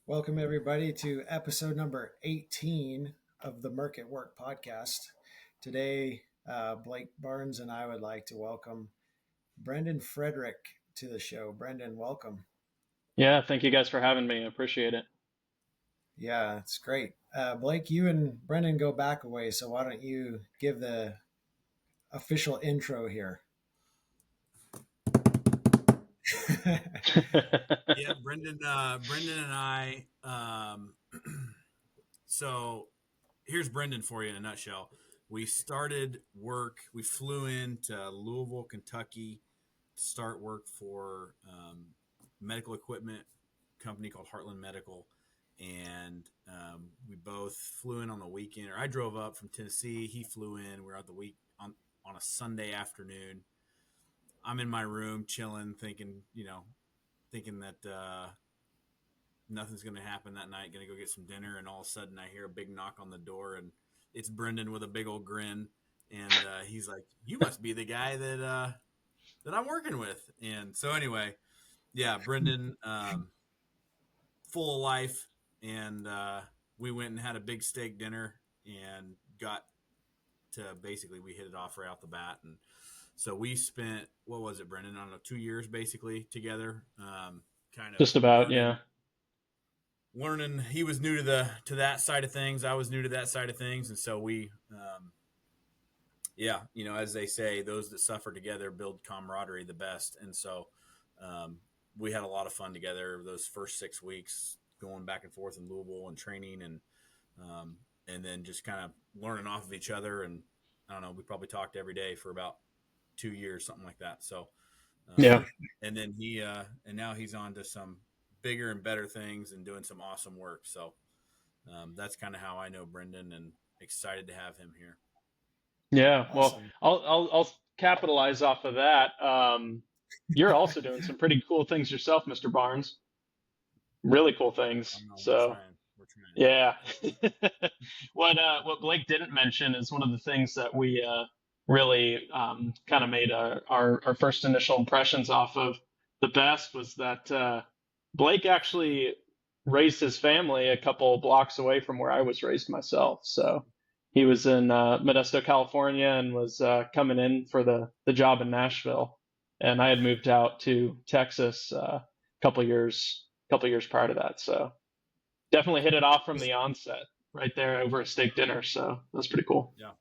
Welcome, everybody, to episode number 18 of the Merc at Work podcast. Today, Blake Barnes and I would like to welcome Brendan Frederick to the show. Brendan, welcome. Yeah, thank you guys for having me. I appreciate it. Yeah, it's great. Blake, you and Brendan go back a ways, so why don't you give the official intro here? Yeah, Brendan and I. So here's Brendan for you in a nutshell. We started work. We flew into Louisville, Kentucky, to start work for medical equipment company called Heartland Medical, and we both flew in on the weekend. Or I drove up from Tennessee. He flew in. We were out the week on a Sunday afternoon. I'm in my room chilling, thinking that nothing's going to happen that night, going to go get some dinner. And all of a sudden I hear a big knock on the door, and it's Brendan with a big old grin. And he's like, "You must be the guy that I'm working with." And so anyway, yeah, Brendan, full of life. And we went and had a big steak dinner and got to basically, we hit it off right off the bat. And so we spent, what was it, Brendan? I don't know, 2 years basically together. Kind of just about, yeah. Learning. He was new to that side of things. I was new to that side of things, and so we, as they say, those that suffer together build camaraderie the best. And so we had a lot of fun together those first 6 weeks, going back and forth in Louisville and training, and then just kind of learning off of each other. And I don't know, we probably talked every day for about 2 years, something like that. So, yeah. And then and now he's on to some bigger and better things and doing some awesome work. So that's kind of how I know Brendan, and excited to have him here. Yeah. Awesome. Well, I'll capitalize off of that. You're also doing some pretty cool things yourself, Mr. Barnes. Really cool things. We're trying. Yeah. What Blake didn't mention is one of the things that we really kind of made our first initial impressions off of the best was that Blake actually raised his family a couple blocks away from where I was raised myself. So he was in Modesto, California, and was coming in for the job in Nashville. And I had moved out to Texas a couple years prior to that. So definitely hit it off from the onset right there over a steak dinner. So that's pretty cool. Yeah.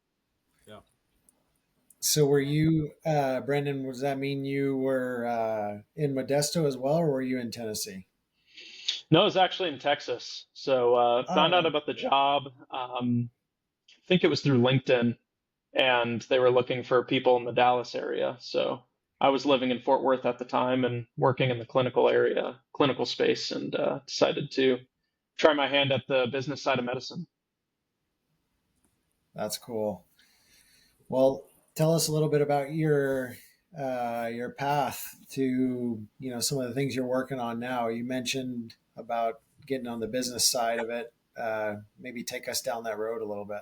So were you, Brendan, does that mean you were in Modesto as well, or were you in Tennessee? No, it was actually in Texas. So found out about the job. I think it was through LinkedIn, and they were looking for people in the Dallas area. So I was living in Fort Worth at the time and working in the clinical space, and decided to try my hand at the business side of medicine. That's cool. Well, tell us a little bit about your path to, some of the things you're working on now. You mentioned about getting on the business side of it. Maybe take us down that road a little bit.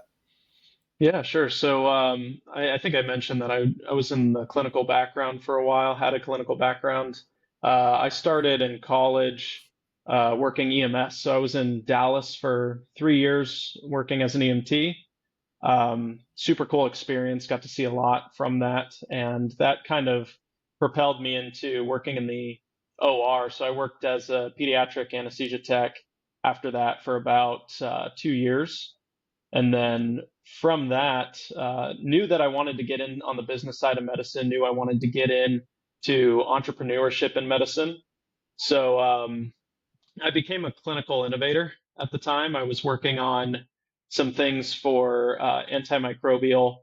Yeah, sure. So I think I mentioned that I was in the clinical background for a while, had a clinical background. I started in college working EMS. So I was in Dallas for 3 years working as an EMT. Super cool experience, got to see a lot from that. And that kind of propelled me into working in the OR. So I worked as a pediatric anesthesia tech after that for about 2 years. And then from that, knew that I wanted to get in on the business side of medicine, knew I wanted to get into entrepreneurship in medicine. So I became a clinical innovator at the time. I was working on some things for antimicrobial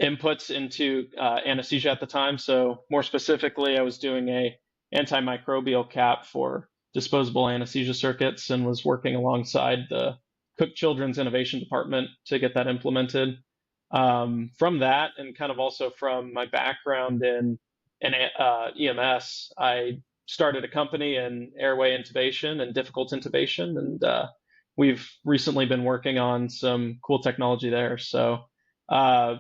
inputs into anesthesia at the time. So more specifically, I was doing a antimicrobial cap for disposable anesthesia circuits, and was working alongside the Cook Children's Innovation Department to get that implemented. From that, and kind of also from my background in EMS, I started a company in airway intubation and difficult intubation, and we've recently been working on some cool technology there. So uh,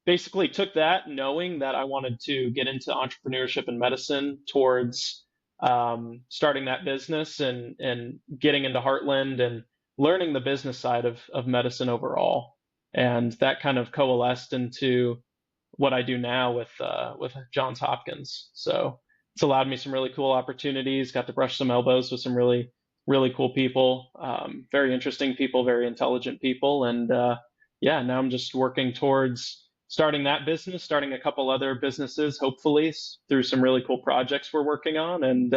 basically took that knowing that I wanted to get into entrepreneurship and medicine towards starting that business and getting into Heartland and learning the business side of medicine overall. And that kind of coalesced into what I do now with Johns Hopkins. So it's allowed me some really cool opportunities. Got to brush some elbows with some really cool people, very interesting people, very intelligent people, and yeah, now I'm just working towards starting that business, starting a couple other businesses, hopefully through some really cool projects we're working on, and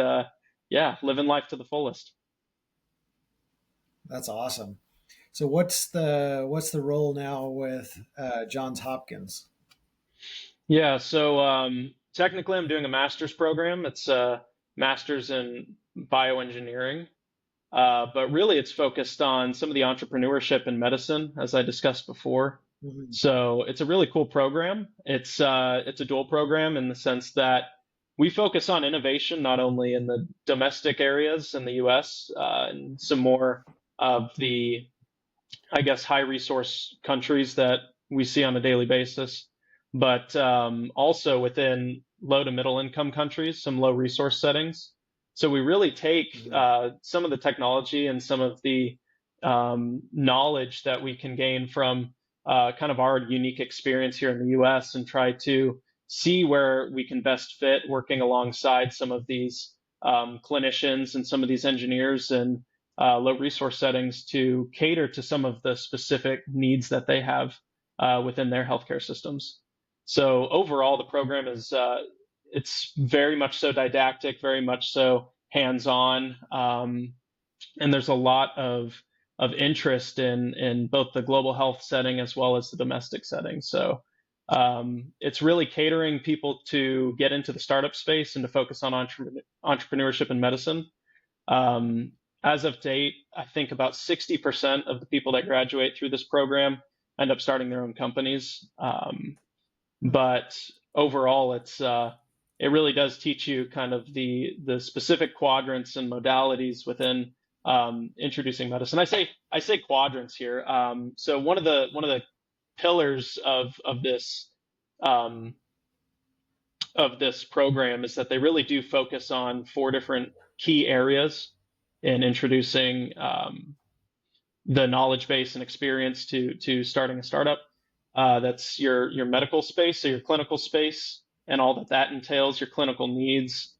yeah, living life to the fullest. That's awesome. So what's the role now with Johns Hopkins? Yeah, so technically, I'm doing a master's program. It's a master's in bioengineering. But really, it's focused on some of the entrepreneurship in medicine, as I discussed before. Mhm. So it's a really cool program. It's a dual program in the sense that we focus on innovation not only in the domestic areas in the U.S. And some more of the, I guess, high resource countries that we see on a daily basis, but also within low to middle income countries, some low resource settings. So we really take Mhm. some of the technology and some of the knowledge that we can gain from kind of our unique experience here in the US and try to see where we can best fit working alongside some of these clinicians and some of these engineers and low resource settings to cater to some of the specific needs that they have within their healthcare systems. So overall, the program is it's very much so didactic, very much so hands-on, and there's a lot of interest in both the global health setting as well as the domestic setting. So it's really catering people to get into the startup space and to focus on entrepreneurship and medicine. um, as of date, I think about 60% of the people that graduate through this program end up starting their own companies. But overall, it really does teach you kind of the specific quadrants and modalities within introducing medicine. I say quadrants here. So one of the pillars um, of this program is that they really do focus on four different key areas in introducing the knowledge base and experience to starting a startup. That's your medical space, so your clinical space, and all that that entails, your clinical needs,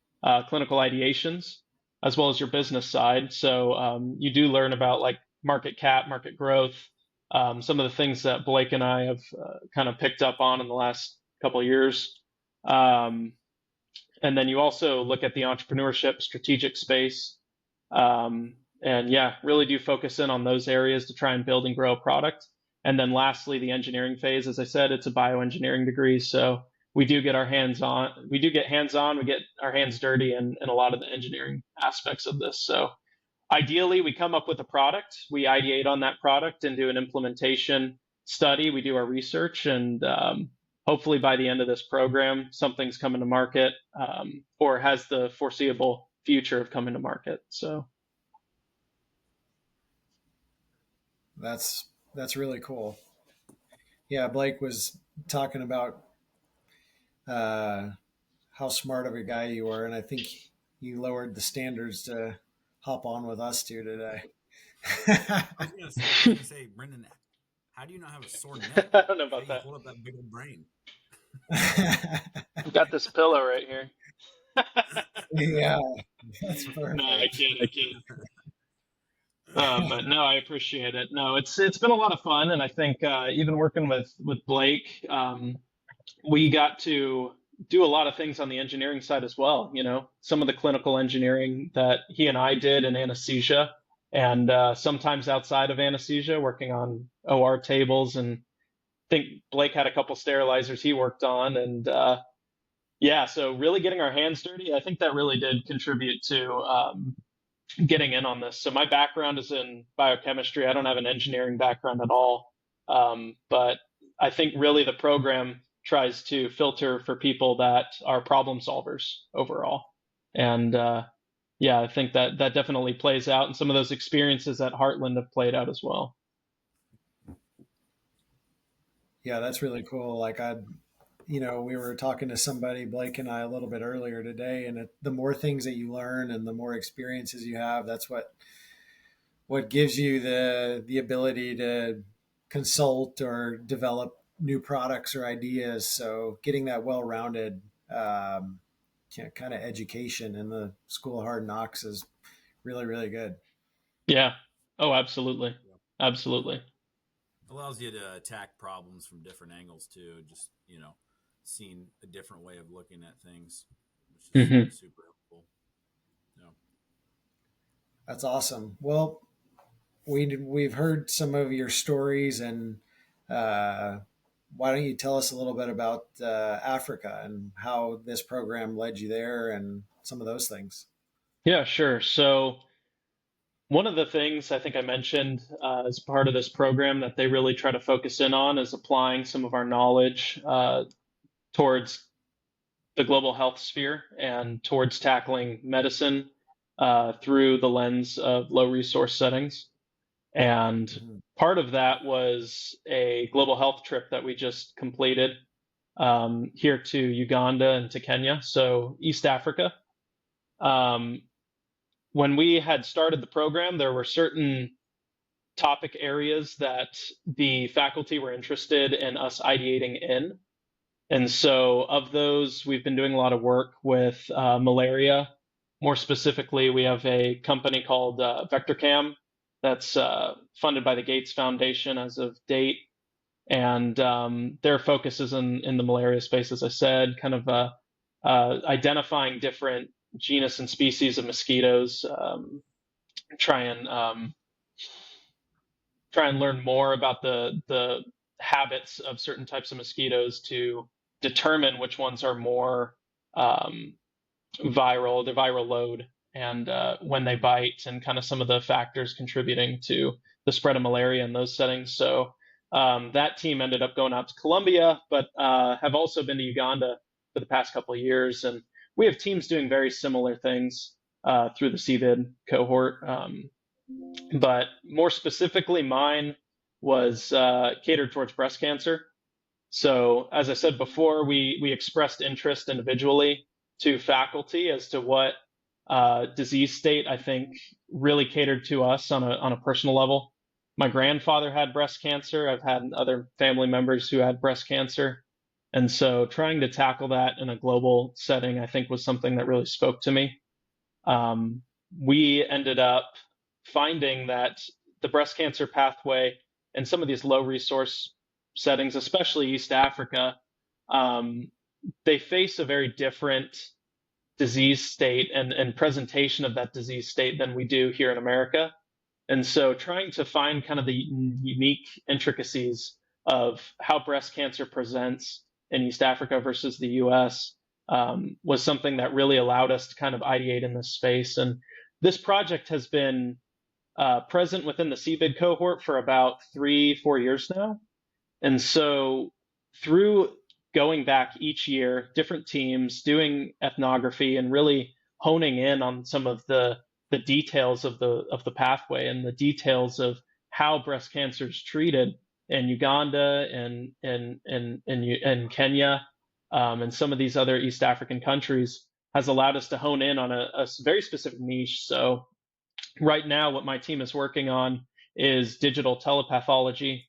clinical ideations, as well as your business side. So you do learn about like market cap, market growth, some of the things that Blake and I have kind of picked up on in the last couple of years. Um, and then you also look at the entrepreneurship strategic space, and yeah, really do focus in on those areas to try and build and grow a product. And then lastly, the engineering phase. As I said, it's a bioengineering degree, so we do get our hands on. We do get hands on. We get our hands dirty in a lot of the engineering aspects of this. So ideally, we come up with a product, we ideate on that product and do an implementation study. We do our research, and hopefully by the end of this program, something's coming to market, or has the foreseeable future of coming to market. So That's really cool. Yeah, Blake was talking about uh, how smart of a guy you were, and I think you lowered the standards to hop on with us two today. I was gonna say, Brendan, how do you not have a sore neck? I don't know How do about you that. hold up that big old brain? I've got this pillow right here. Yeah, that's No, I perfect. kid, I kid. But no, I appreciate it. No, it's been a lot of fun, and I think even working with Blake, we got to do a lot of things on the engineering side as well. You know, some of the clinical engineering that he and I did in anesthesia, and sometimes outside of anesthesia, working on OR tables. And I think Blake had a couple sterilizers he worked on, and yeah, so really getting our hands dirty. I think that really did contribute to getting in on this. So my background is in biochemistry. I don't have an engineering background at all. But I think really the program tries to filter for people that are problem solvers overall. And Yeah, I think that that definitely plays out, and some of those experiences at Heartland have played out as well. Yeah, that's really cool. Like we were talking to somebody, Blake and I, a little bit earlier today, and the more things that you learn and the more experiences you have, that's what gives you the ability to consult or develop new products or ideas. So getting that well-rounded kind of education in the School of Hard Knocks is really, really good. Yeah. Oh, absolutely. Yeah. Absolutely. Allows you to attack problems from different angles too. Just seeing a different way of looking at things, which is Hmm. super helpful. Yeah. That's awesome. Well, we've heard some of your stories, and uh, why don't you tell us a little bit about Africa and how this program led you there and some of those things? Yeah, sure. So one of the things I think I mentioned as part of this program that they really try to focus in on is applying some of our knowledge towards the global health sphere and towards tackling medicine through the lens of low resource settings. And Mhm. part of that was a global health trip that we just completed here to Uganda and to Kenya, so East Africa. Um, when we had started the program, there were certain topic areas that the faculty were interested in us ideating in. And so, of those, we've been doing a lot of work with malaria. More specifically, we have a company called VectorCam that's funded by the Gates Foundation as of date. And their focus is in the malaria space, as I said, kind of identifying different genus and species of mosquitoes, try and try and learn more about the habits of certain types of mosquitoes to determine which ones are more um, viral, their viral load, and when they bite, and kind of some of the factors contributing to the spread of malaria in those settings. So that team ended up going out to Colombia, but have also been to Uganda for the past couple of years, and we have teams doing very similar things through the CVID cohort. But more specifically, mine was catered towards breast cancer. So, as I said before, we expressed interest individually to faculty as to what disease state I think really catered to us on a personal level. My grandfather had breast cancer. I've had other family members who had breast cancer. And so trying to tackle that in a global setting, I think was something that really spoke to me. Um, we ended up finding that the breast cancer pathway in some of these low resource settings, especially East Africa, um, they face a very different disease state and presentation of that disease state than we do here in America. And so trying to find kind of the unique intricacies of how breast cancer presents in East Africa versus the US was something that really allowed us to kind of ideate in this space. And this project has been present within the CVID cohort for about 3, 4 years now. And so through going back each year, different teams doing ethnography and really honing in on some of the details of the pathway and the details of how breast cancer is treated in Uganda and Kenya and some of these other East African countries has allowed us to hone in on a very specific niche. So right now, what my team is working on is digital telepathology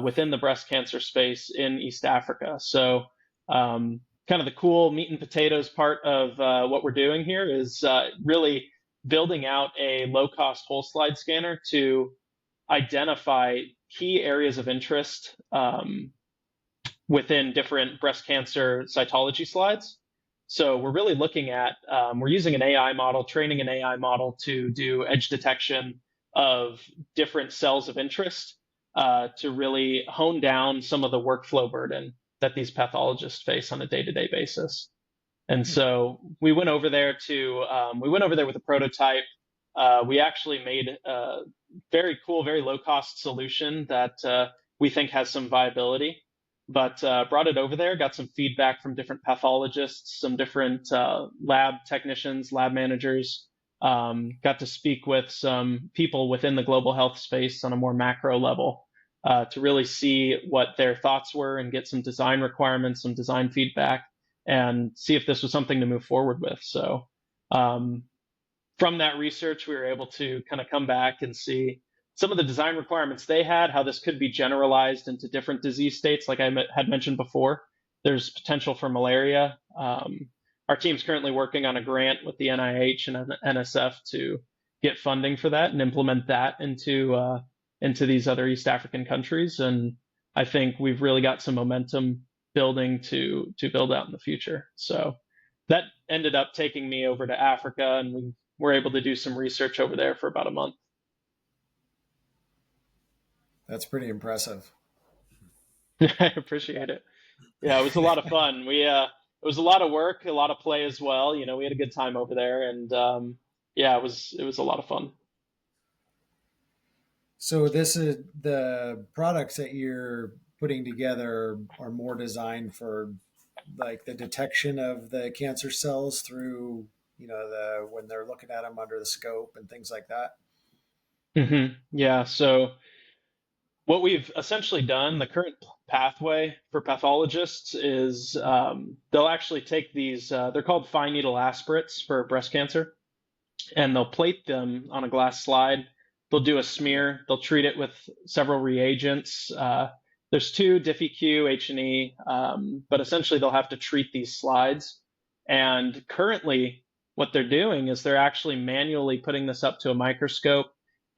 within the breast cancer space in East Africa. So, kind of the cool meat and potatoes part of what we're doing here is really building out a low cost whole slide scanner to identify key areas of interest within different breast cancer cytology slides. So we're really looking at, we're using an AI model, training an AI model to do edge detection of different cells of interest to really hone down some of the workflow burden that these pathologists face on a day-to-day basis. And Hmm. so we went over there with a prototype. We actually made a very cool, very low cost solution that we think has some viability, but brought it over there, got some feedback from different pathologists, some different lab technicians, lab managers, got to speak with some people within the global health space on a more macro level to really see what their thoughts were and get some design requirements, some design feedback, and see if this was something to move forward with. So um, from that research, we were able to kind of come back and see some of the design requirements they had, how this could be generalized into different disease states. Like I had mentioned before, there's potential for malaria. Our team's currently working on a grant with the NIH and NSF to get funding for that and implement that into these other East African countries. And I think we've really got some momentum building to build out in the future. So that ended up taking me over to Africa, and we were able to do some research over there for about a month. That's pretty impressive. I appreciate it. Yeah, it was a lot of fun. It was a lot of work, a lot of play as well. You know, we had a good time over there, and yeah, it was a lot of fun. So this is the products that you're putting together are more designed for like the detection of the cancer cells through, the when they're looking at them under the scope and things like that. Yeah, so what we've essentially done, the current pathway for pathologists is they'll actually take these, they're called fine needle aspirates for breast cancer, and they'll plate them on a glass slide. They'll do a Yeah. smear. They'll treat it with several reagents. There's two, Diffie-Q, H&E, but essentially they'll have to treat these slides. And currently, what they're doing is they're actually manually putting this up to a microscope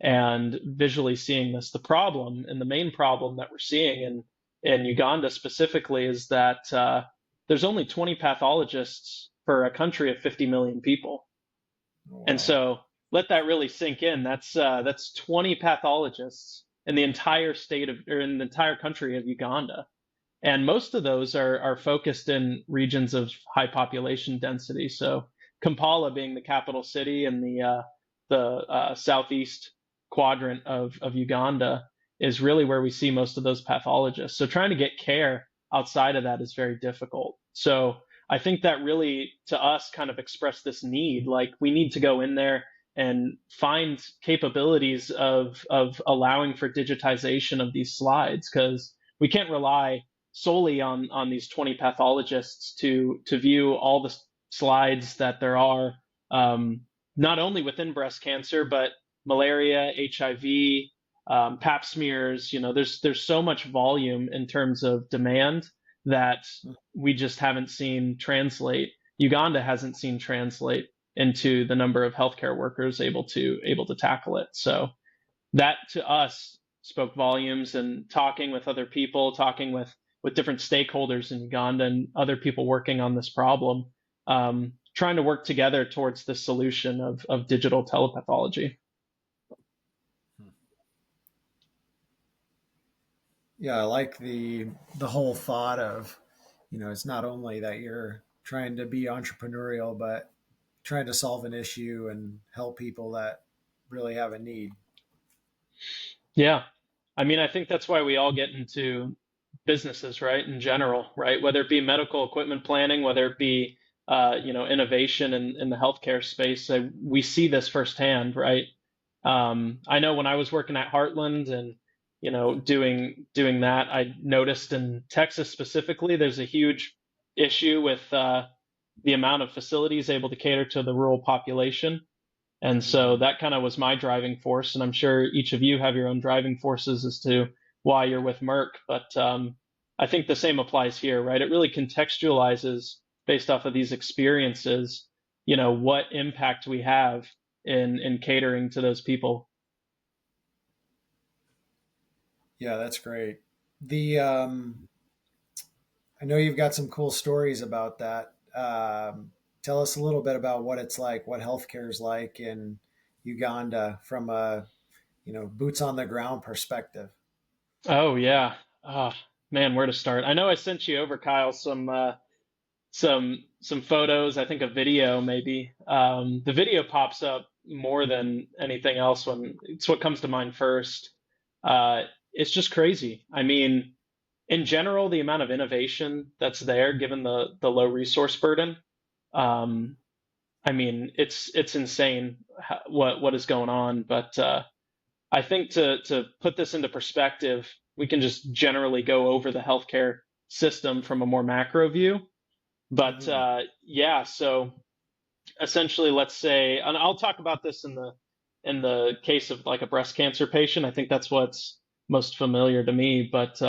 and visually seeing this. The problem, and the main problem that we're seeing in Uganda specifically, is that there's only 20 pathologists for a country of 50 million people. Oh, And wow. so let that really sink in. That's 20 pathologists in the entire state of, or in the entire country of Uganda, and most of those are focused in regions of high population density. So Kampala being the capital city in the southeast quadrant of Uganda is really where we see most of those pathologists. So trying to get care outside of that is very difficult. So I think that really, to us, kind of expressed this need. Like we need to go in there and find capabilities of allowing for digitization of these slides, because we can't rely solely on these 20 pathologists to view all the slides that there are, um, not only within breast cancer but malaria, HIV, Pap smears. You know, there's so much volume in terms of demand that we just haven't seen translate. Uganda hasn't seen translate into the number of healthcare workers able to tackle it. So that to us spoke volumes. And talking with other people, talking with different stakeholders in Uganda and other people working on this problem, trying to work together towards the solution of digital telepathology. Hmm. Yeah, I like the whole thought of, it's not only that you're trying to be entrepreneurial, but trying to solve an issue and help people that really have a need. Yeah. I mean, I think that's why we all get into businesses, right? In general, right? Whether it be medical equipment planning, whether it be innovation in the healthcare space, we see this firsthand, right? I know when I was working at Heartland and doing that, I noticed in Texas specifically, there's a huge issue with the amount of facilities able to cater to the rural population. And so Mm-hmm. that kind of was my driving force. And I'm sure each of you have your own driving forces as to why you're with Merck. But I think the same applies here, right? It really contextualizes based off of these experiences, what impact we have in catering to those people. Yeah, that's great. The I know you've got some cool stories about that. Tell us a little bit about what it's like, what healthcare is like in Uganda from a boots on the ground perspective. Oh yeah. Oh, man, where to start? I know I sent you over, Kyle, some photos, I think a video maybe. The video pops up more than anything else when it's what comes to mind first. Uh, it's just crazy. I mean, in general, the amount of innovation that's there, given the low resource burden, um, I mean, it's insane what is going on. But I think to put this into perspective, we can just generally go over the healthcare system from a more macro view. But Hmm. yeah, so essentially, let's say, and I'll talk about this in the case of like a breast cancer patient. I think that's what's most familiar to me. But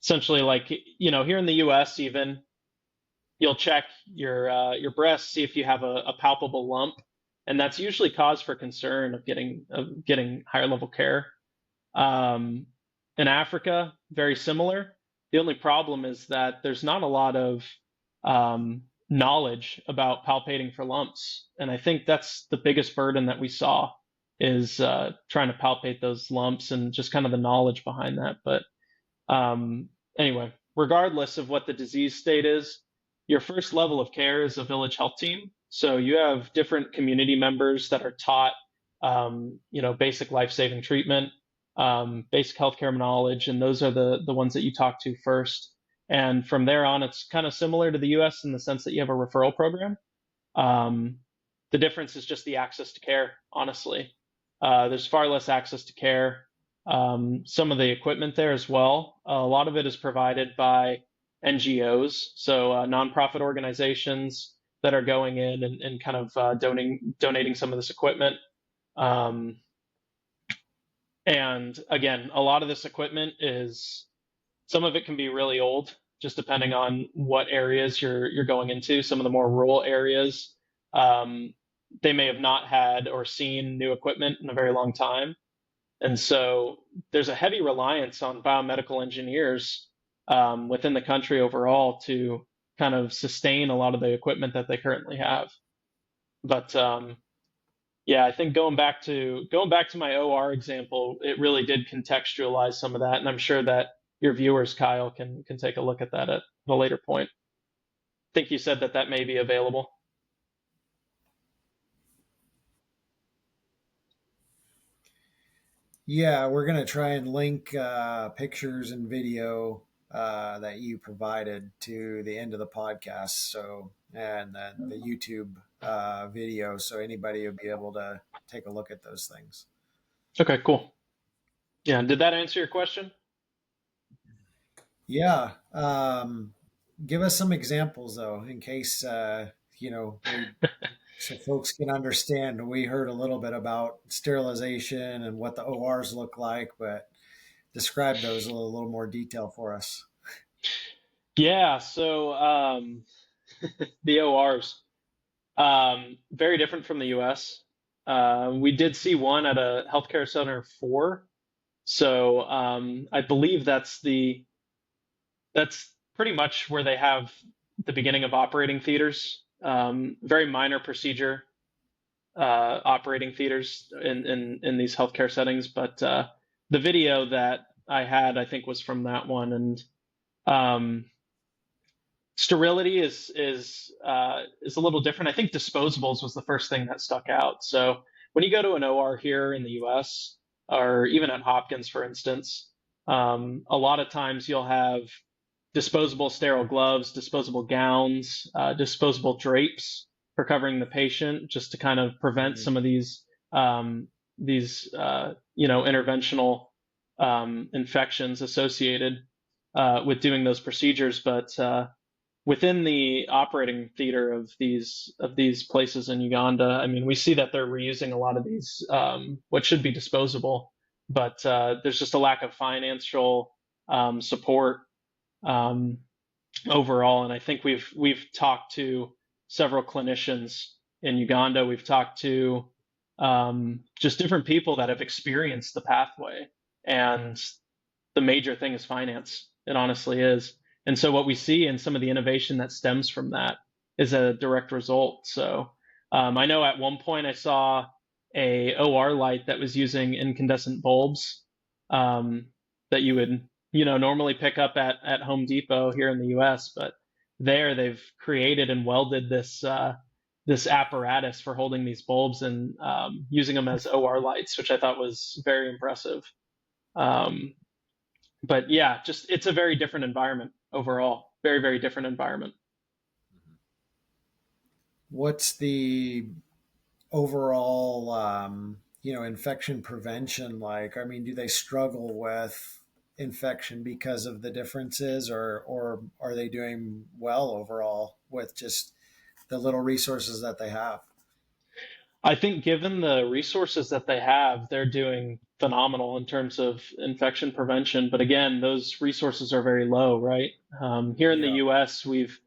essentially, like here in the U.S., even you'll check your breast, see if you have a palpable lump, and that's usually cause for concern of getting higher level care. Um, in Africa, very similar. The only problem is that there's not a lot of knowledge about palpating for lumps, and I think that's the biggest burden that we saw is trying to palpate those lumps and just kind of the knowledge behind that. But um, anyway, regardless of what the disease state is, your first level of care is a village health team. So you have different community members that are taught, basic life-saving treatment, basic healthcare knowledge, and those are the ones that you talk to first. And from there on, it's kind of similar to the U.S. in the sense that you have a referral program. Um, the difference is just the access to care, honestly. There's far less access to care. Some of the equipment there as well. A lot of it is provided by NGOs, so nonprofit organizations that are going in and kind of donating some of this equipment. Um, and again, a lot of this equipment is some of it can be really old, just depending on what areas you're going into. Some of the more rural areas, um, they may have not had or seen new equipment in a very long time, and so there's a heavy reliance on biomedical engineers within the country overall to kind of sustain a lot of the equipment that they currently have. But yeah, I think going back to my OR example, it really did contextualize some of that, and I'm sure that your viewers, Kyle, can take a look at that at a later point. I think you said that that may be available. Yeah, we're gonna try and link pictures and video that you provided to the end of the podcast. So, and the YouTube video, so anybody will be able to take a look at those things. Okay, cool. Yeah, did that answer your question? Yeah. Give us some examples though, in case we so folks can understand. We heard a little bit about sterilization and what the ORs look like, but describe those in a little more detail for us. Yeah, so the ORs, very different from the US. We did see one at a healthcare center 4. So I believe that's pretty much where they have the beginning of operating theaters. Very minor procedure operating theaters in these healthcare settings. But the video that I had, I think, was from that one. And um, sterility is a little different. I think disposables was the first thing that stuck out. So when you go to an OR here in the U.S. or even at Hopkins, for instance, a lot of times you'll have disposable sterile gloves, disposable gowns, disposable drapes for covering the patient, just to kind of prevent Mhm. some of these interventional infections associated with doing those procedures. But within the operating theater of these places in Uganda, I mean, we see that they're reusing a lot of these what should be disposable, but there's just a lack of financial support um, overall. And I think we've talked to several clinicians in Uganda. We've talked to just different people that have experienced the pathway, and the major thing is finance. It honestly is. And so what we see in some of the innovation that stems from that is a direct result. So I know at one point I saw a OR light that was using incandescent bulbs um, that you would normally pick up at Home Depot here in the U.S. But there they've created and welded this apparatus for holding these bulbs and using them as OR lights, which I thought was very impressive. Um, but yeah, just it's a very different environment overall. Very, very different environment. what's the overall, infection prevention like? I mean, do they struggle with infection because of the differences, or are they doing well overall with just the little resources that they have? I think given the resources that they have, they're doing phenomenal in terms of infection prevention. But again, those resources are very low, right? Here in the Yeah. U.S., we've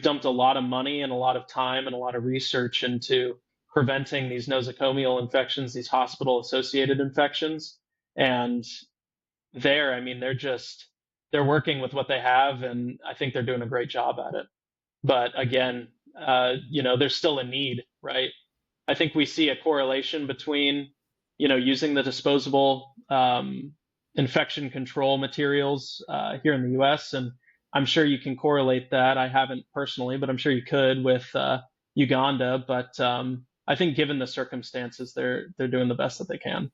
dumped a lot of money and a lot of time and a lot of research into preventing these nosocomial infections, these hospital-associated infections. And I mean, they're working with what they have, and I think they're doing a great job at it. But again, there's still a need, right? I think we see a correlation between, using the disposable infection control materials here in the U.S. And I'm sure you can correlate that. I haven't personally, but I'm sure you could with Uganda. But I think given the circumstances, they're doing the best that they can.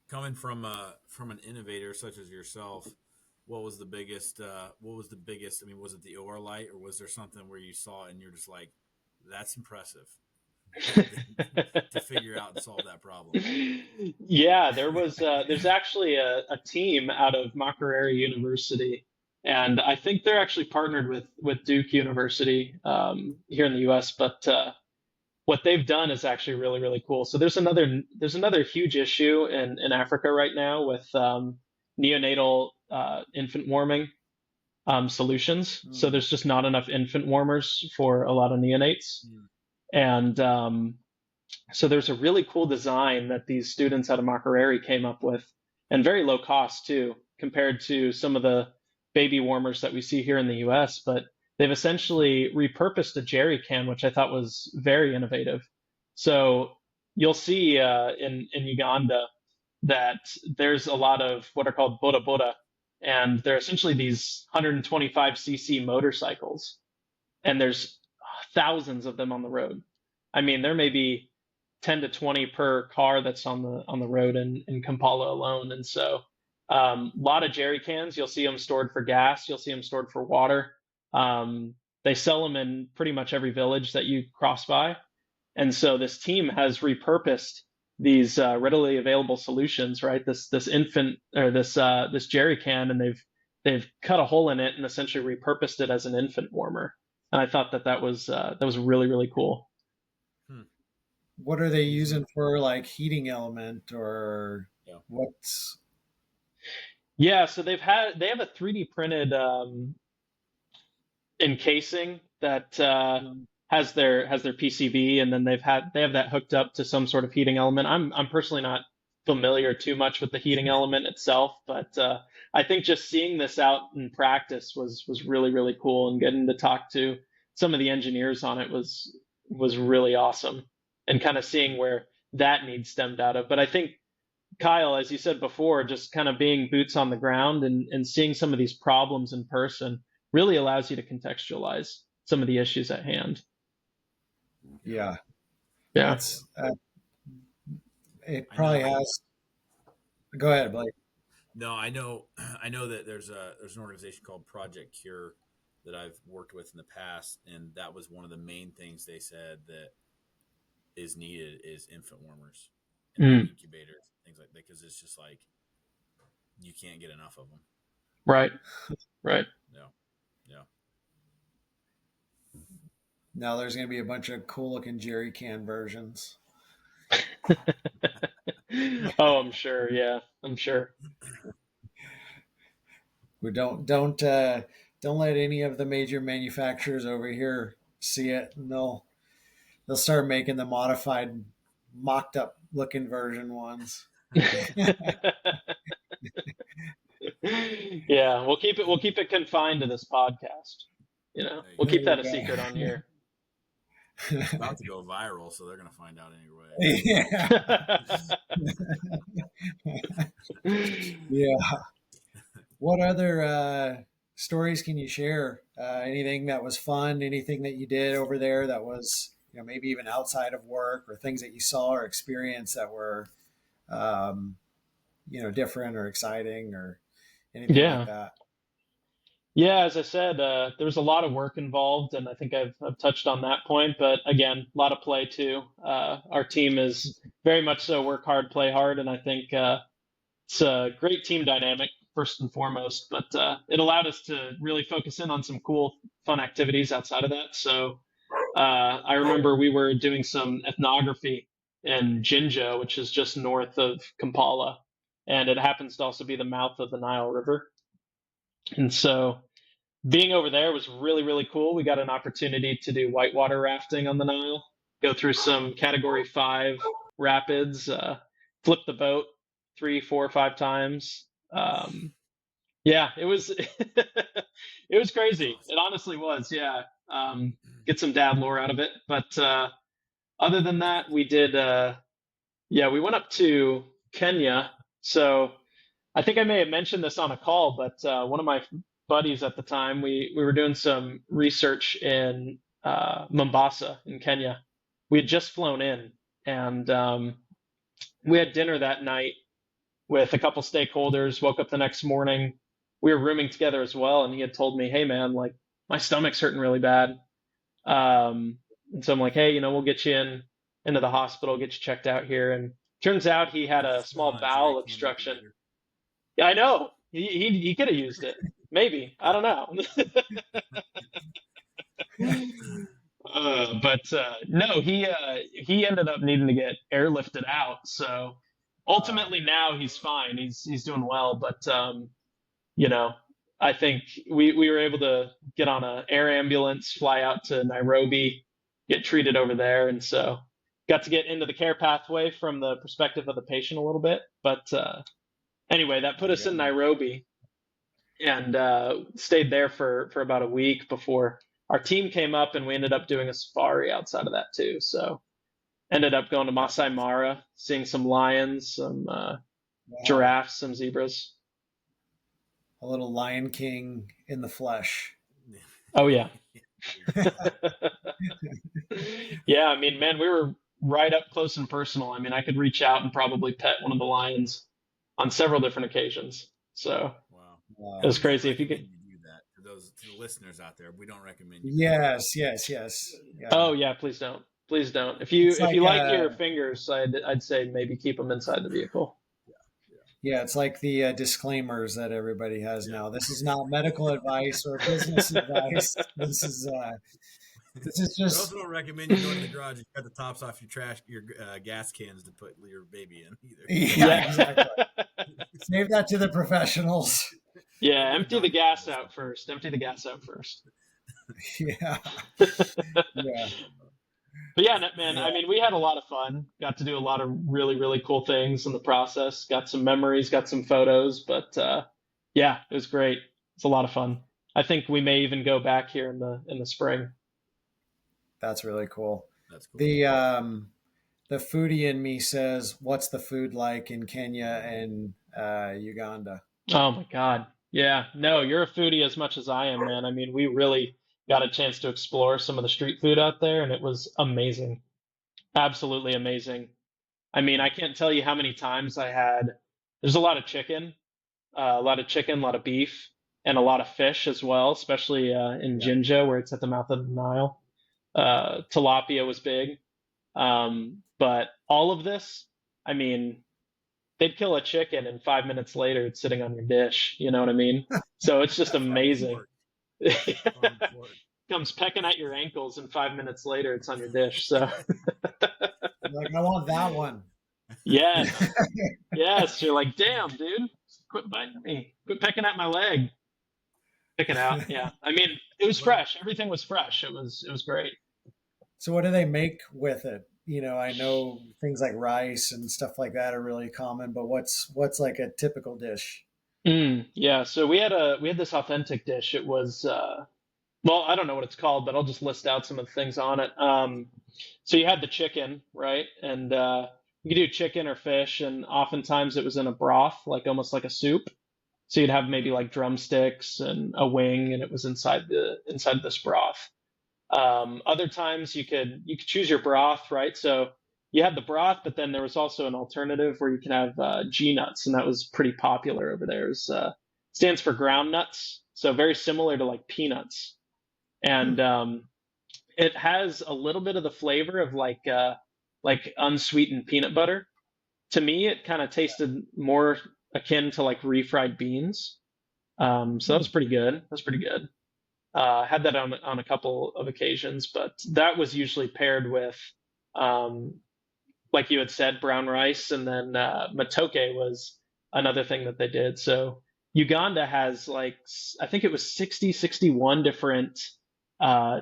Coming from an innovator such as yourself, what was the biggest? What was the biggest? I mean, was it the OR light, or was there something where you saw it and you're just like, "That's impressive," to figure out and solve that problem? Yeah, there's actually a team out of Makerere University, and I think they're actually partnered with Duke University here in the U.S. But what they've done is actually really really cool. So there's another huge issue in Africa right now with neonatal infant warming solutions. So Mm. there's just not enough infant warmers for a lot of neonates, Mm. and so there's a really cool design that these students out of Makerere came up with, and very low cost too, compared to some of the baby warmers that we see here in the U.S. But they've essentially repurposed a jerry can, which I thought was very innovative. So you'll see in Uganda that there's a lot of what are called boda boda, and they're essentially these 125cc motorcycles, and there's thousands of them on the road. I mean, there may be 10 to 20 per car that's on the road in Kampala alone. And so a lot of jerry cans, you'll see them stored for gas, you'll see them stored for water. They sell them in pretty much every village that you cross by. And so this team has repurposed these readily available solutions, right? This infant or this jerry can, and they've cut a hole in it and essentially repurposed it as an infant warmer. And I thought that was really really cool. Hmm. What are they Using using for like heating element, or yeah. what's? Yeah, so they have a 3D printed encasing that has their PCB, and then they have that hooked up to some sort of heating element. I'm personally not familiar too much with the heating element itself, but I think just seeing this out in practice was really really cool, and getting to talk to some of the engineers on it was really awesome, and kind of seeing where that need stemmed out of. But I think Kyle, as you said before, just kind of being boots on the ground and seeing some of these problems in person really allows you to contextualize some of the issues at hand. Yeah. Yeah, Yeah. that's it. I know. Probably has. Go ahead, Blake. No, I know. I know that there's an organization called Project Cure that I've worked with in the past, and that was one of the main things they said that is needed is infant warmers and like Mm, incubators, things like that, because it's just like you can't get enough of them. right. Right. Yeah, yeah. Now there's going to be a bunch of cool looking jerry can versions. Oh, I'm sure. Yeah, I'm sure. We don't let any of the major manufacturers over here see it, and they'll start making the modified, mocked up looking version ones. Yeah, we'll keep it confined to this podcast. There you We'll go. There keep that a you secret on here. It's about to go viral, so they're gonna find out anyway. go. Yeah. What other stories can you share? Anything that was fun? Anything that you did over there that was, maybe even outside of work, or things that you saw or experienced that were, um, different or exciting, or anything like Yeah. that? Yeah, as I said, there was a lot of work involved, and I think I've touched on that point. But again, a lot of play too. Our team is very much so work hard, play hard, and I think it's a great team dynamic first and foremost. But it allowed us to really focus in on some cool, fun activities outside of that. So I remember we were doing some ethnography in Jinja, which is just north of Kampala, and it happens to also be the mouth of the Nile River. And so being over there was really, really cool. We got an opportunity to do whitewater rafting on the Nile, go through some Category 5 rapids, flip the boat 3, 4, 5 times. Yeah, it was it was That's crazy. awesome. It honestly was. Yeah, get some dad lore out of it. But other than that, we did. Yeah, we went up to Kenya. So I think I may have mentioned this on a call, but one of my buddies at the time, we were doing some research in Mombasa in Kenya. We had just flown in, and we had dinner that night with a couple stakeholders. Woke up the next morning. We were rooming together as well, and he had told me, "Hey, man, like my stomach's hurting really bad." And so I'm like, "Hey, we'll get you into the hospital, get you checked out here." And turns out he had Put a this down small on a jerry bowel can obstruction. incubator. Yeah, I know. He could have used it. Maybe. I don't know. But no, he ended up needing to get airlifted out. So Wow. ultimately now he's fine. He's doing well. But you know, I think we were able to get on a air ambulance, fly out to Nairobi, get treated over there, and so got to get into the care pathway from the perspective of the patient a little bit. But anyway, that put us Yeah. in Nairobi and stayed there for about a week before our team came up, and we ended up doing a safari outside of that too. So ended up going to That's Masai awesome. Mara, seeing some lions, some Wow. giraffes, some zebras. A little Lion King in the flesh. Oh yeah. Yeah. Yeah, I mean, man, we were right up close and personal. I mean, I could reach out and probably pet one of the lions on several different occasions. So Wow. it Wow. was We don't crazy. If you recommend could, you do that to the listeners out there. We don't recommend you pet lions. Yes, yes, yes. Yeah. oh yeah, please don't, please don't. It's If like you like your fingers, I'd say maybe keep them inside the vehicle. Yeah. yeah, it's like the disclaimers that everybody has Yeah. now. This is not medical advice or business advice. This is We just also don't recommend you go to the garage and cut the tops off your gas cans to put your baby in either. yeah, Yeah. exactly. Save that to the professionals. Yeah, Only the empty the doctors gas listen. out first. Empty the gas out first. Yeah. Yeah. But yeah, man, Yeah. I mean, we had a lot of fun. Got to do a lot of really, really cool things in the process. Got some memories, got some photos, but yeah, it was great. It's a lot of fun. I think we may even go back here in the spring. That's really cool. That's cool. The foodie in me says, "What's the food like in Kenya and Uganda?" Oh my God. Yeah, no, you're a foodie as much as I am, man. I mean, we really got a chance to explore some of the street food out there, and it was amazing. Absolutely amazing. I mean, I can't tell you how many times there's a lot of chicken, a lot of beef, and a lot of fish as well, especially in Yeah. Jinja, where it's at the mouth of the Nile. Tilapia was big. But all of this, I mean, they'd kill a chicken and 5 minutes later it's sitting on your dish. You know what I mean? So it's just Farm to amazing. fork. Farm to fork. Comes pecking at your ankles and 5 minutes later it's on your dish. So Like, I want that one. yes, yes, you're like, damn, dude, quit biting me, quit pecking at my leg. Pick it out. Yeah. I mean, it was Well, fresh. Everything was fresh. It was great. So what do they make with it? I know things like rice and stuff like that are really common, but what's like a typical dish? Yeah. So we had this authentic dish. It was well, I don't know what it's called, but I'll just list out some of the things on it. So you had the chicken, right? And you could do chicken or fish, and oftentimes it was in a broth, like almost like a soup. So you'd have maybe like drumsticks and a wing, and it was inside this broth. Other times you could choose your broth, right? So you had the broth, but then there was also an alternative where you can have G nuts, and that was pretty popular over there. It stands for ground nuts. so very similar to like peanuts, Hmm. and it has a little bit of the flavor of like unsweetened peanut butter. To me, it kind of tasted more akin to like refried beans. So that Hmm. was pretty good. That's pretty good. Had that on a couple of occasions, but that was usually paired with, um, like you had said, brown rice, and then matoke was another thing that they did. So Uganda has like I think it was 60, 61 different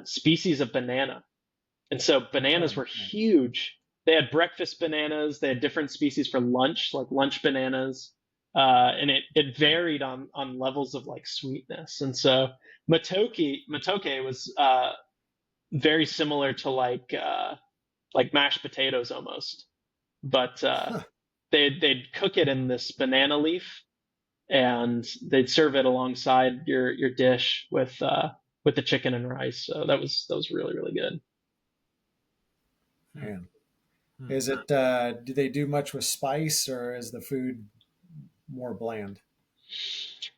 species of banana, and so bananas Oh, were man. huge. They had breakfast bananas. They had different species for lunch, like lunch bananas, and it varied on levels of like sweetness. And so matoke was very similar to like mashed potatoes almost, but Huh. they'd cook it in this banana leaf, and they'd serve it alongside your dish with the chicken and rice. So that was really really good. Hmm. Man. Hmm. Is it, do they do much with spice or is the food more bland?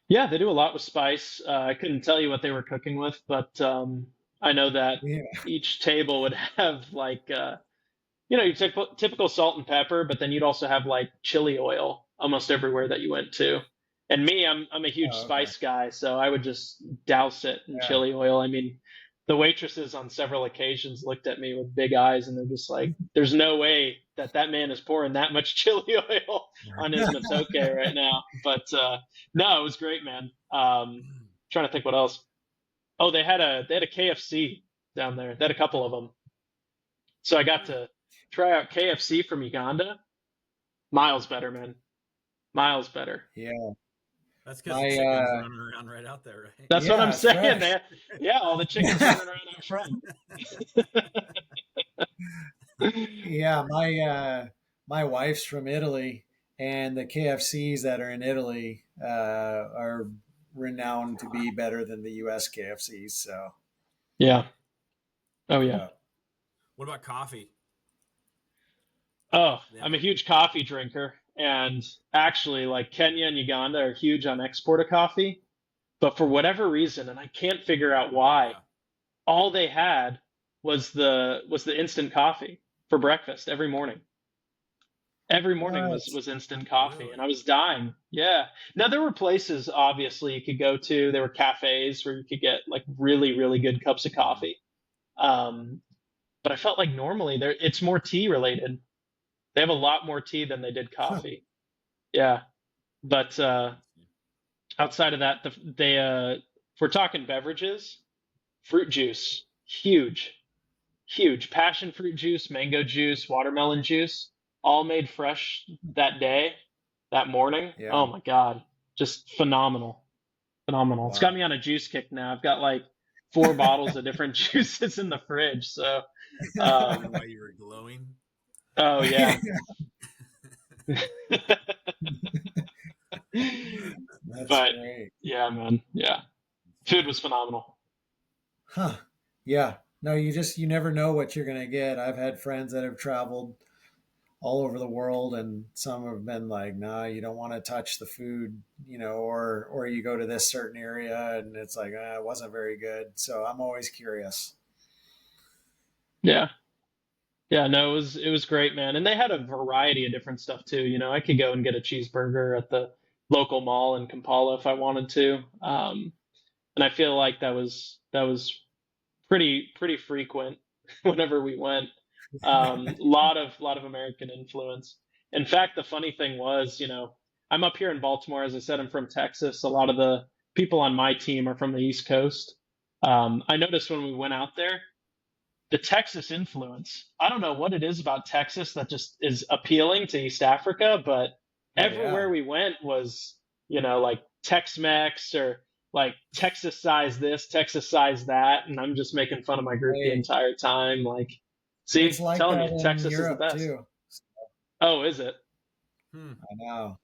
Yeah, they do a lot with spice. I couldn't tell you what they were cooking with, but I know that Yeah. each table would have like your typical salt and pepper, but then you'd also have like chili oil almost everywhere that you went to. And me, I'm a huge Oh, okay. spice guy, so I would just douse it in Yeah. chili oil. I mean, the waitresses on several occasions looked at me with big eyes, and they're just like, "There's no way that that man is pouring that much chili oil on his matoke right now." But no, it was great, man. Trying to think what else. Oh, they had a KFC down there. They had a couple of them, so I got to try out KFC from Uganda. Miles better, man. Miles better. Yeah. That's because the My, chicken's running around right out there, right? That's what I'm yeah, it's saying, fresh. man. Yeah, all the chickens running around out front. Yeah, my wife's from Italy, and the KFCs that are in Italy are renowned to be better than the U.S. KFCs. So, Yeah. Oh yeah. yeah. What about coffee? Oh, They have I'm a a huge coffee drinker, and actually, like Kenya and Uganda are huge on export of coffee. But for whatever reason, and I can't figure out why, yeah. all they had was the instant coffee for breakfast every morning. Every morning was What? was instant coffee, and Really? I was dying. Yeah. Now there were places obviously you could go to. There were cafes where you could get like really really good cups of Hmm. coffee. Um, but I felt like normally there it's more tea related. They have a lot more tea than they did Huh. coffee. Yeah. But outside of that, if we're talking beverages, fruit juice, huge. Huge. Passion fruit juice, mango juice, watermelon juice, all made fresh that day, that morning. Yeah. Oh my God. Just phenomenal. Phenomenal. It's got Wow. me on a juice kick now. I've got like 4 bottles of different juices in the fridge. So, Probably um, why you were glowing. oh yeah. That's But great. yeah, man. Yeah. Food was phenomenal. Huh. Yeah. No, you never know what you're gonna get. I've had friends that have traveled all over the world, and some have been like, "No, you don't want to touch the food," or you go to this certain area, and it's like, it wasn't very good. So I'm always curious. Yeah. Yeah, no, it was great, man. And they had a variety of different stuff too. I could go and get a cheeseburger at the local mall in Kampala if I wanted to. And I feel like that was pretty frequent whenever we went. Lot of American influence. In fact, the funny thing was, I'm up here in Baltimore. As I said, I'm from Texas. A lot of the people on my team are from the East Coast. I noticed when we went out there, the Texas influence. I don't know what it is about Texas that just is appealing to East Africa, but Oh everywhere yeah. we went was, like Tex-Mex or like Texas size this, Texas size that, and I'm just making fun of my group the Hey, entire time. Like, see, it's like telling that you, in Texas is the Europe best. too. Oh, is it? Hmm. I know.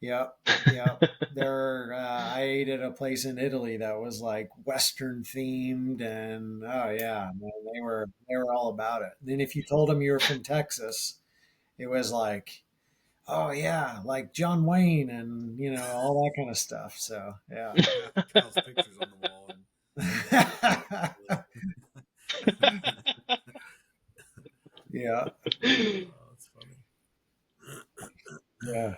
Yep. Yep. I ate at a place in Italy that was like Western themed, and oh yeah, man, they were all about it. Then if you told them you were from Texas, it was like, Oh yeah, like John Wayne and all that kind of stuff. So yeah. Yeah, Kyle's pictures on the wall, and Yeah, oh, that's funny. yeah.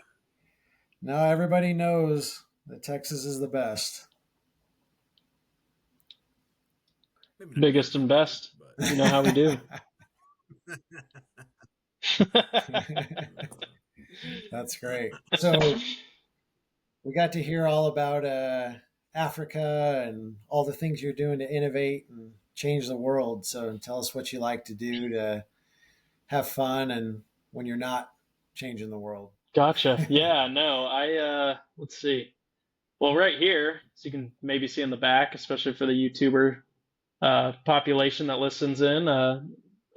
Now everybody knows that Texas is the best. Maybe not Biggest biggest and and baddest, best. but You know how we do. That's great. So we got to hear all about Africa and all the things you're doing to innovate and change the world. So tell us what you like to do to have fun and when you're not changing the world. Gotcha. Yeah, no, let's see. Well, right here, so you can maybe see in the back, especially for the YouTuber population that listens in, I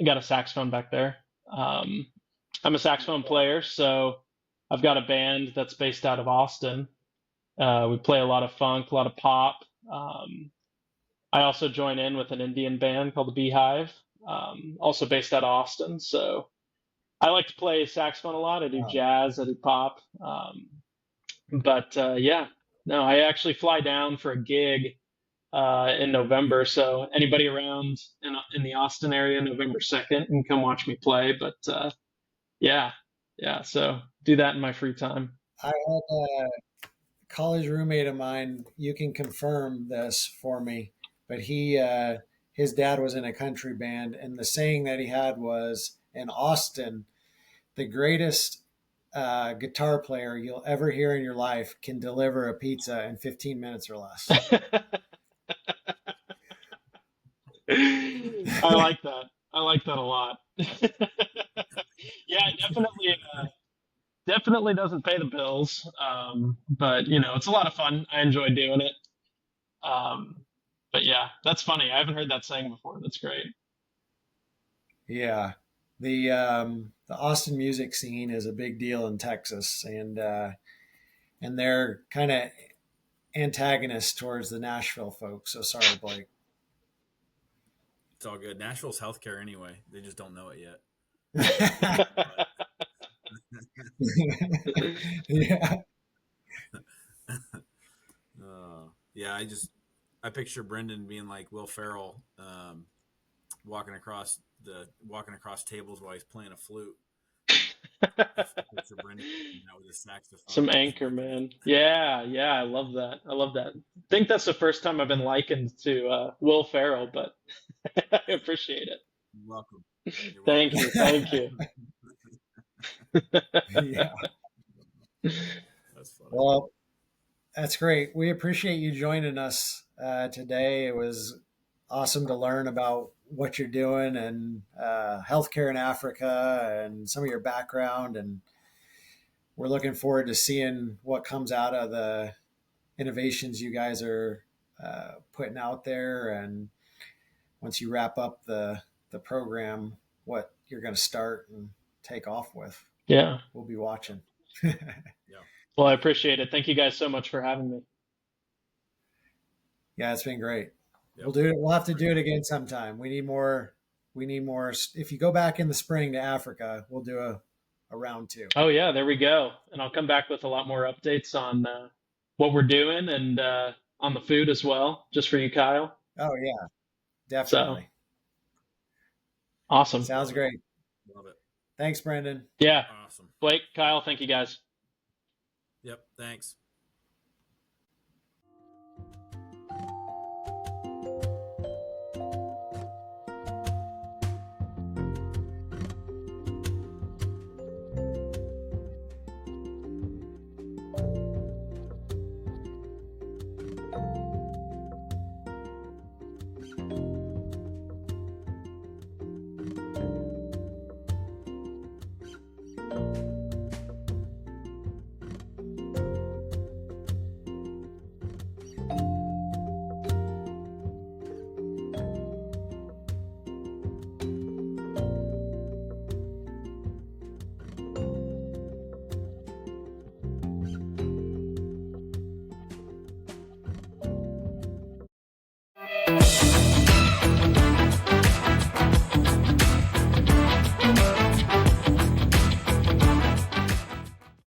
got a saxophone back there. Um, I'm a saxophone player, so I've got a band that's based out of Austin. We play a lot of funk, a lot of pop. Um, I also join in with an Indian band called the Beehive, also based out of Austin. So I like to play saxophone a lot. I do Wow. jazz, I do pop. But yeah, no, I actually fly down for a gig in November. So anybody around in the Austin area, November 2nd, can come watch me play. But yeah, yeah. So do that in my free time. I had a college roommate of mine. You can confirm this for me, but his dad was in a country band, and the saying that he had was in Austin, the greatest guitar player you'll ever hear in your life can deliver a pizza in 15 minutes or less. I like that. I like that a lot. Yeah, definitely doesn't pay the bills. But it's a lot of fun. I enjoy doing it. Um, but yeah, that's funny. I haven't heard that saying before. That's great. Yeah, the Austin music scene is a big deal in Texas, and they're kind of antagonists towards the Nashville folks. So sorry, Blake. it's all good. Nashville's healthcare anyway. They just don't know it yet. Yeah. Yeah, I picture Brendan being like Will Ferrell, walking across tables while he's playing a flute. I picture Brendan doing that with his Some saxophone, just anchor, ripping it. man. Yeah, yeah, I love that. I love that. I think that's the first time I've been likened to Will Ferrell, but I appreciate it. You're welcome. You're Thank welcome. you, thank you. Yeah. That's funny. Well, that's great. We appreciate you joining us today. It was awesome to learn about what you're doing and healthcare in Africa and some of your background. And we're looking forward to seeing what comes out of the innovations you guys are putting out there. And once you wrap up the program, what you're going to start and take off with. Yeah. We'll be watching. Yeah. Well, I appreciate it. Thank you guys so much for having me. Yeah, it's been great. Yep. We'll do it. We'll have to do it again sometime. We need more. We need more. If you go back in the spring to Africa, we'll do a round two. Oh yeah, there we go. And I'll come back with a lot more updates on what we're doing and on the food as well, just for you, Kyle. Oh yeah, So definitely. awesome. Sounds Love it. great. Love it. Thanks, Brendan. Yeah. Awesome. Blake, Kyle, thank you guys. Yep. Thanks.